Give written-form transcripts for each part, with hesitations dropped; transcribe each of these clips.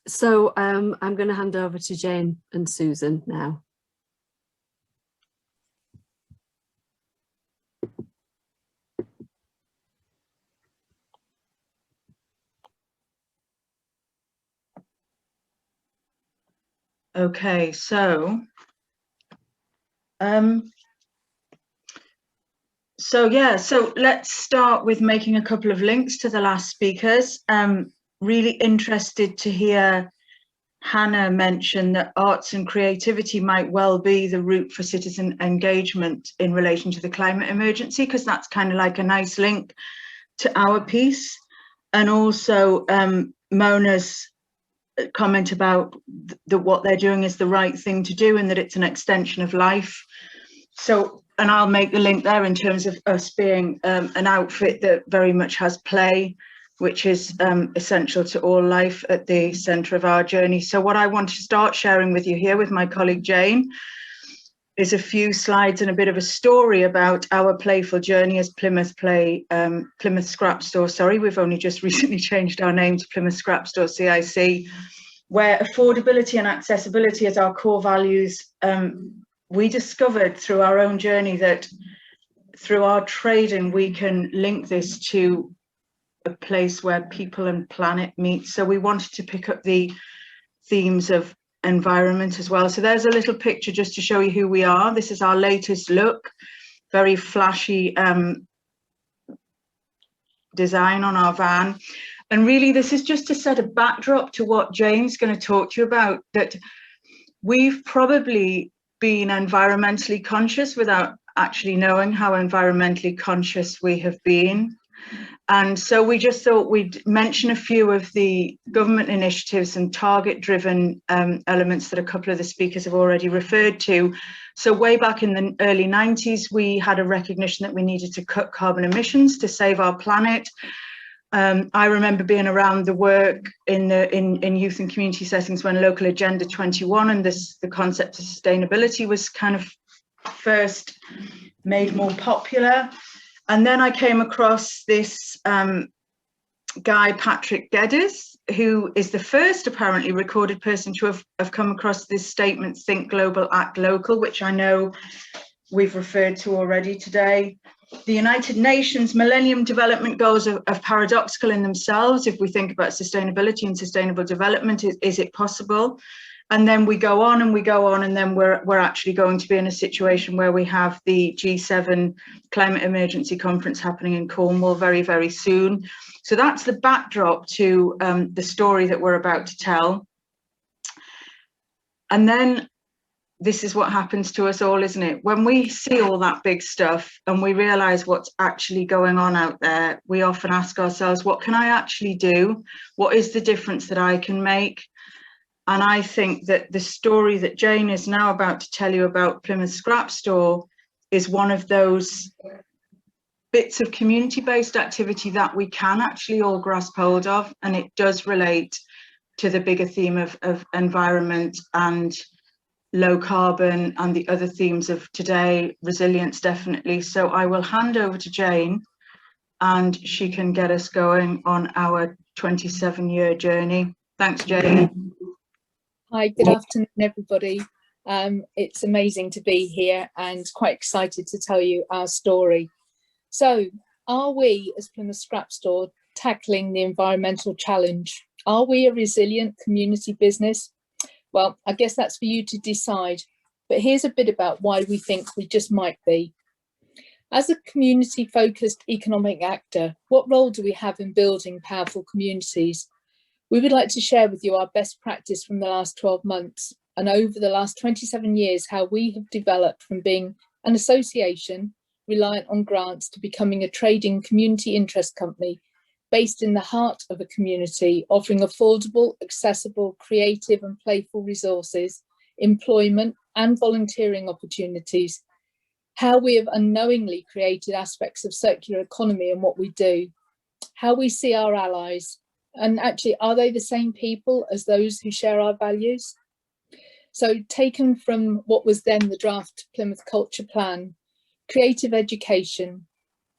So I'm going to hand over to Jane and Susan now. Okay, so let's start with making a couple of links to the last speakers. Really interested to hear Hannah mention that arts and creativity might well be the route for citizen engagement in relation to the climate emergency, because that's kind of like a nice link to our piece. And also Mona's comment about what they're doing is the right thing to do and that it's an extension of life. So, and I'll make the link there in terms of us being an outfit that very much has play, which is essential to all life, at the centre of our journey. So what I want to start sharing with you here with my colleague Jane is a few slides and a bit of a story about our playful journey as Plymouth Scrapstore. Sorry, we've only just recently changed our name to Plymouth Scrapstore CIC, where affordability and accessibility as our core values. We discovered through our own journey that through our trading, we can link this to a place where people and planet meet. So we wanted to pick up the themes of environment as well. So there's a little picture just to show you who we are. This is our latest look, very flashy design on our van. And really, this is just to set a backdrop to what Jane's going to talk to you about, that we've probably been environmentally conscious without actually knowing how environmentally conscious we have been. And so we just thought we'd mention a few of the government initiatives and target-driven elements that a couple of the speakers have already referred to. So way back in the early 90s, we had a recognition that we needed to cut carbon emissions to save our planet. I remember being around the work in youth and community settings when Local Agenda 21 and the concept of sustainability was kind of first made more popular. And then I came across this guy, Patrick Geddes, who is the first apparently recorded person to have come across this statement, think global, act local, which I know we've referred to already today. The United Nations Millennium Development Goals are paradoxical in themselves. If we think about sustainability and sustainable development, is it possible? And then we go on and we go on, and then we're actually going to be in a situation where we have the G7 Climate Emergency Conference happening in Cornwall very, very soon. So that's the backdrop to the story that we're about to tell. And then this is what happens to us all, isn't it? When we see all that big stuff and we realize what's actually going on out there, we often ask ourselves, what can I actually do? What is the difference that I can make? And I think that the story that Jane is now about to tell you about Plymouth Scrapstore is one of those bits of community-based activity that we can actually all grasp hold of. And it does relate to the bigger theme of environment and low carbon and the other themes of today, resilience definitely. So I will hand over to Jane and she can get us going on our 27-year journey. Thanks, Jane. Hi, good afternoon, everybody. It's amazing to be here and quite excited to tell you our story. So, are we as Plymouth Scrapstore tackling the environmental challenge? Are we a resilient community business? Well, I guess that's for you to decide, but here's a bit about why we think we just might be. As a community-focused economic actor, what role do we have in building powerful communities? We would like to share with you our best practice from the last 12 months and over the last 27 years, how we have developed from being an association reliant on grants to becoming a trading community interest company based in the heart of a community, offering affordable, accessible, creative and playful resources, employment and volunteering opportunities. How we have unknowingly created aspects of circular economy in what we do. How we see our allies. And actually, are they the same people as those who share our values? So taken from what was then the draft Plymouth Culture Plan, creative education,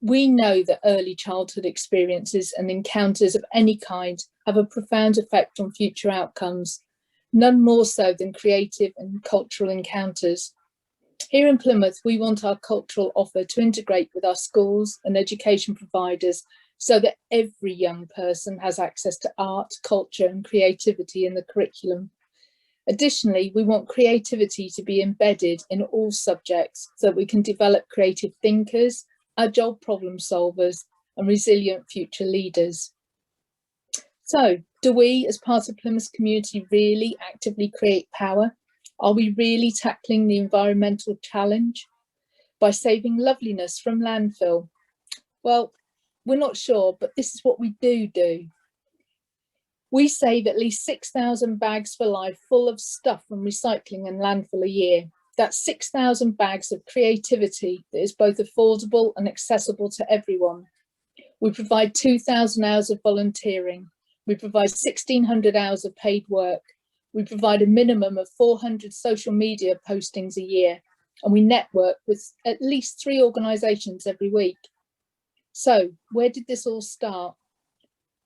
We know that early childhood experiences and encounters of any kind have a profound effect on future outcomes, none more so than creative and cultural encounters. Here in Plymouth, we want our cultural offer to integrate with our schools and education providers so that every young person has access to art, culture and creativity in the curriculum. Additionally, we want creativity to be embedded in all subjects so that we can develop creative thinkers, agile problem solvers and resilient future leaders. So, do we as part of Plymouth's community really actively create power? Are we really tackling the environmental challenge by saving loveliness from landfill? Well, we're not sure, but this is what we do. We save at least 6,000 bags for life full of stuff from recycling and landfill a year. That's 6,000 bags of creativity that is both affordable and accessible to everyone. We provide 2,000 hours of volunteering. We provide 1,600 hours of paid work. We provide a minimum of 400 social media postings a year, and we network with at least 3 organisations every week. So where did this all start?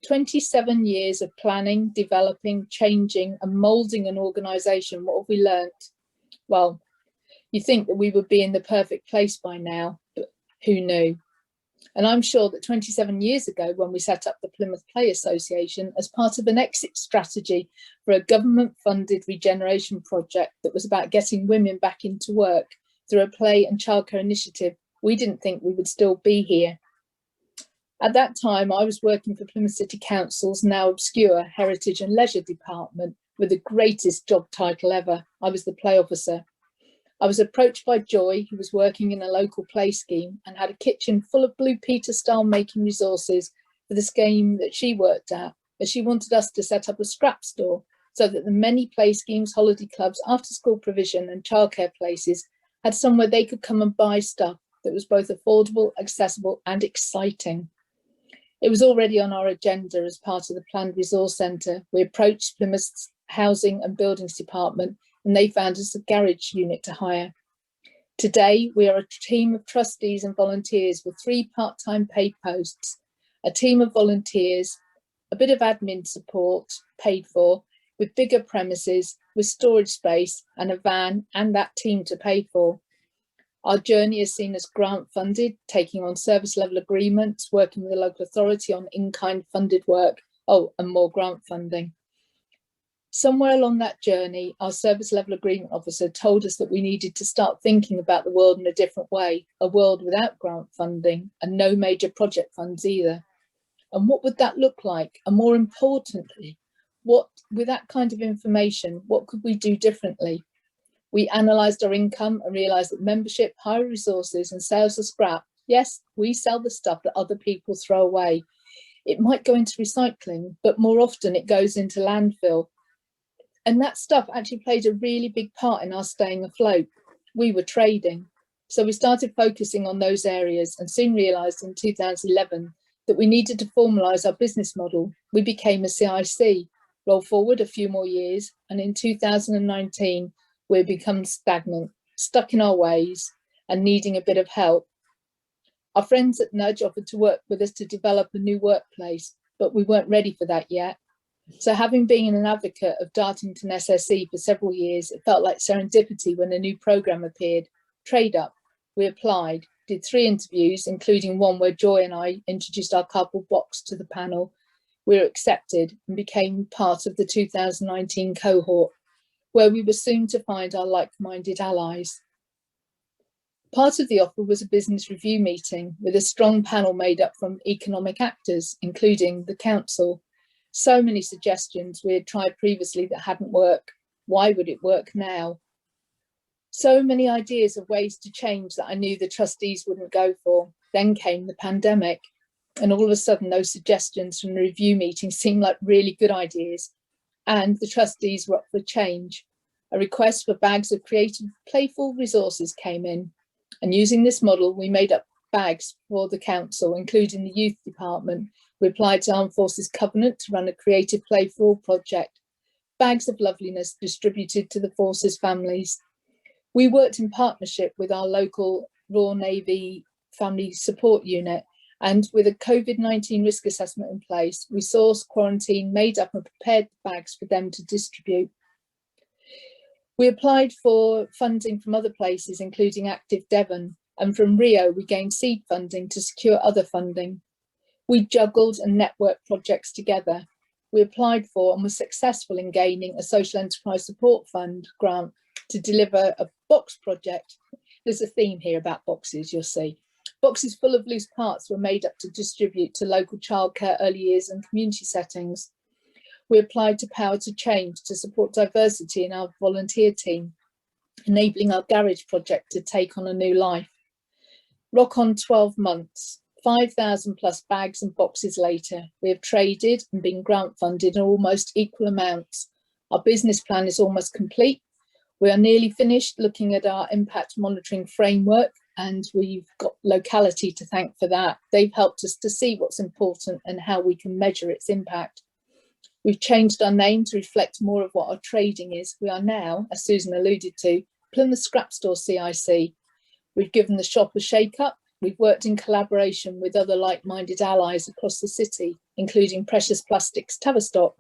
27 years of planning, developing, changing and moulding an organisation. What have we learnt? Well, you think that we would be in the perfect place by now, but who knew? And I'm sure that 27 years ago, when we set up the Plymouth Play Association as part of an exit strategy for a government-funded regeneration project that was about getting women back into work through a play and childcare initiative, we didn't think we would still be here. At that time, I was working for Plymouth City Council's now obscure Heritage and Leisure Department with the greatest job title ever. I was the play officer. I was approached by Joy, who was working in a local play scheme and had a kitchen full of Blue Peter style making resources for the scheme that she worked at, as she wanted us to set up a scrap store so that the many play schemes, holiday clubs, after school provision and childcare places had somewhere they could come and buy stuff that was both affordable, accessible and exciting. It was already on our agenda as part of the planned resource centre. We approached Plymouth's Housing and Buildings Department and they found us a garage unit to hire. Today, we are a team of trustees and volunteers with 3 part-time paid posts, a team of volunteers, a bit of admin support paid for, with bigger premises, with storage space and a van and that team to pay for. Our journey is seen as grant funded, taking on service level agreements, working with the local authority on in-kind funded work, and more grant funding. Somewhere along that journey, our service level agreement officer told us that we needed to start thinking about the world in a different way, a world without grant funding and no major project funds either. And what would that look like? And more importantly, with that kind of information, what could we do differently? We analysed our income and realised that membership, hire resources and sales of scrap, yes, we sell the stuff that other people throw away. It might go into recycling, but more often it goes into landfill. And that stuff actually played a really big part in our staying afloat. We were trading. So we started focusing on those areas and soon realised in 2011 that we needed to formalise our business model. We became a CIC, roll forward a few more years, and in 2019, we've become stagnant, stuck in our ways and needing a bit of help. Our friends at Nudge offered to work with us to develop a new workplace, but we weren't ready for that yet. So having been an advocate of Dartington SSE for several years, it felt like serendipity when a new programme appeared, Trade Up. We applied, did 3 interviews, including one where Joy and I introduced our cardboard box to the panel. We were accepted and became part of the 2019 cohort, where we were soon to find our like-minded allies. Part of the offer was a business review meeting with a strong panel made up from economic actors, including the council. So many suggestions we had tried previously that hadn't worked. Why would it work now? So many ideas of ways to change that I knew the trustees wouldn't go for. Then came the pandemic, and all of a sudden those suggestions from the review meeting seemed like really good ideas, and the trustees were up for change. A request for bags of creative, playful resources came in, and using this model, we made up bags for the council, including the youth department. We applied to Armed Forces Covenant to run a creative play for all project, bags of loveliness distributed to the forces families. We worked in partnership with our local Royal Navy family support unit. And with a COVID-19 risk assessment in place, we sourced, quarantine, made up and prepared bags for them to distribute. We applied for funding from other places, including Active Devon, and from Rio, we gained seed funding to secure other funding. We juggled and networked projects together. We applied for and were successful in gaining a social enterprise support fund grant to deliver a box project. There's a theme here about boxes, you'll see. Boxes full of loose parts were made up to distribute to local childcare, early years and community settings. We applied to Power to Change to support diversity in our volunteer team, enabling our garage project to take on a new life. Rock on 12 months, 5,000 plus bags and boxes later, we have traded and been grant funded in almost equal amounts. Our business plan is almost complete. We are nearly finished looking at our impact monitoring framework, and we've got locality to thank for that. They've helped us to see what's important and how we can measure its impact. We've changed our name to reflect more of what our trading is. We are now, as Susan alluded to, Plymouth Scrapstore CIC. We've given the shop a shake-up. We've worked in collaboration with other like-minded allies across the city, including Precious Plastics Tavistock,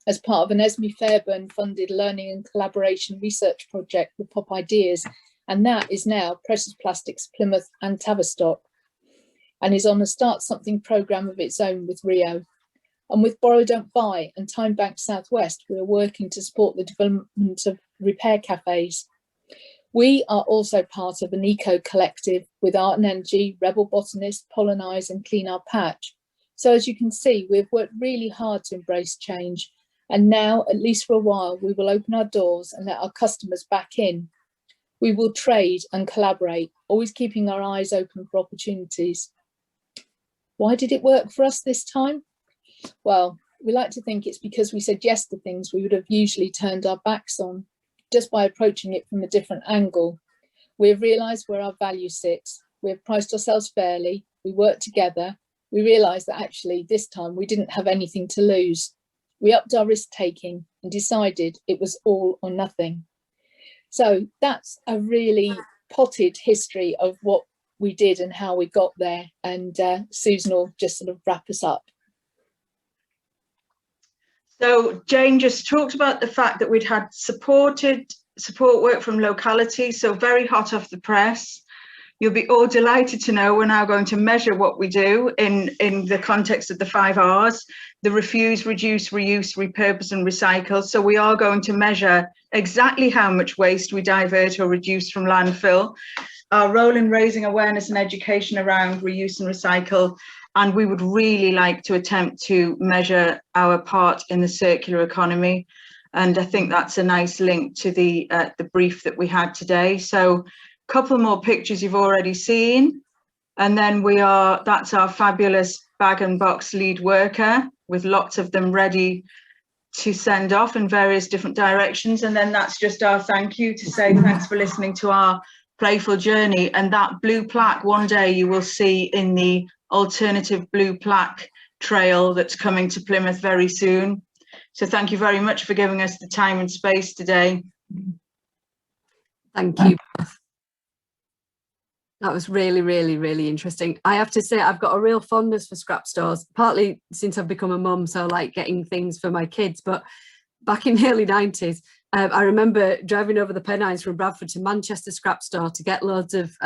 as part of an Esme Fairburn-funded learning and collaboration research project with Pop Ideas, and that is now Precious Plastics Plymouth and Tavistock, and is on a Start Something programme of its own with Rio. And with Borrow Don't Buy and Time Bank Southwest, we are working to support the development of repair cafes. We are also part of an eco-collective with Art and Energy, Rebel Botanist, Pollinise and Clean Our Patch. So as you can see, we've worked really hard to embrace change. And now, at least for a while, we will open our doors and let our customers back in. We will trade and collaborate, always keeping our eyes open for opportunities. Why did it work for us this time? Well, we like to think it's because we said yes to things we would have usually turned our backs on, just by approaching it from a different angle. We have realised where our value sits. We have priced ourselves fairly. We worked together. We realised that actually this time we didn't have anything to lose. We upped our risk taking and decided it was all or nothing. So that's a really potted history of what we did and how we got there. And Susan will just sort of wrap us up. So Jane just talked about the fact that we'd had support work from locality, so very hot off the press. You'll be all delighted to know we're now going to measure what we do in the context of the 5 R's, the refuse, reduce, reuse, repurpose and recycle. So we are going to measure exactly how much waste we divert or reduce from landfill, our role in raising awareness and education around reuse and recycle. And we would really like to attempt to measure our part in the circular economy. And I think that's a nice link to the brief that we had today. So a couple more pictures you've already seen. And then that's our fabulous bag and box lead worker with lots of them ready to send off in various different directions. And then that's just our thank you to say thanks for listening to our playful journey. And that blue plaque one day you will see in the alternative blue plaque trail that's coming to Plymouth very soon. So thank you very much for giving us the time and space today. Thank you. That was really, really, really interesting. I have to say, I've got a real fondness for scrap stores, partly since I've become a mum, so I like getting things for my kids. But back in the early 90s, I remember driving over the Pennines from Bradford to Manchester scrap store to get loads of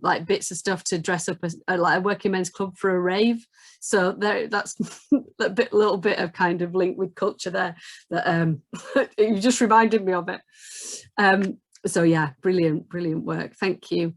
like bits of stuff to dress up as like a working men's club for a rave. So that's a little bit of kind of link with culture there that you just reminded me of it. So yeah, brilliant work. Thank you.